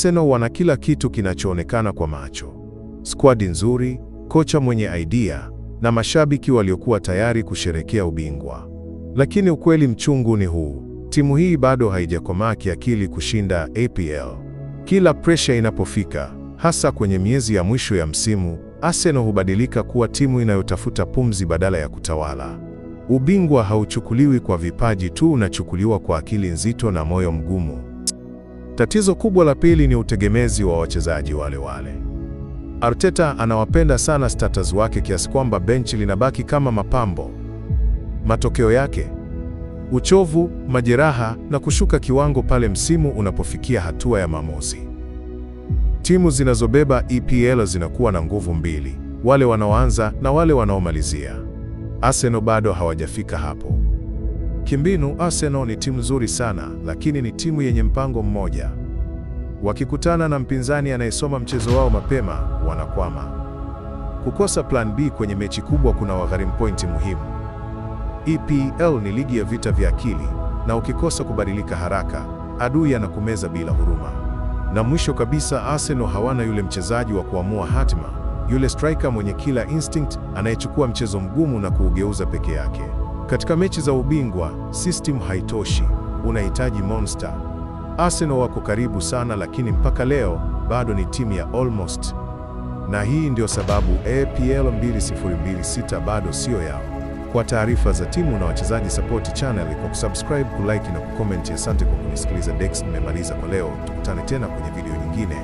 Arsenal wana kila kitu kinachoonekana kwa macho: squad nzuri, kocha mwenye idea na mashabiki waliokuwa tayari kusherekea ubingwa. Lakini ukweli mchungu ni huu: timu hii bado haijakomaa kiakili kushinda EPL. Kila pressure inapofika, hasa kwenye miezi ya mwisho ya msimu, Arsenal hubadilika kuwa timu inayotafuta pumzi badala ya kutawala. Ubingwa hauchukuliwi kwa vipaji tu, unachukuliwa kwa akili nzito na moyo mgumu. Tatizo kubwa la pili ni utegemezi wa wachezaji wale wale. Arteta anawapenda sana starters wake kiasi kwamba benchi linabaki kama mapambo. Matokeo yake: uchovu, majeraha na kushuka kiwango pale msimu unapofikia hatua ya maamuzi. Timu zinazobeba EPL zinakuwa na nguvu mbili: wale wanaoanza na wale wanaomalizia. Arsenal bado hawajafika hapo. Kimbinu, Arsenal ni timu nzuri sana, lakini ni timu yenye mpango mmoja. Wakikutana na mpinzani anayesoma mchezo wao mapema, wanakwama. Kukosa plan B kwenye mechi kubwa kuna wagharimu pointi muhimu. EPL ni ligi ya vita vya akili, na ukikosa kubadilika haraka, adui anakumeza bila huruma. Na mwisho kabisa, Arsenal hawana yule mchezaji wa kuamua hatima, yule striker mwenye killer instinct anayechukua mchezo mgumu na kuugeuza peke yake. Katika mechi za ubingwa, system haitoshi, unahitaji monster. Arsenal wako karibu sana, lakini mpaka leo bado ni timu ya almost. Na hii ndio sababu EPL 2026 bado sio yao. Kwa taarifa za timu na wachezaji, support channel kwa kusubscribe, kulike na kucomment. Asante kwa kunisikiliza. Dex nimemaliza kwa leo, tukutane tena kwenye video nyingine.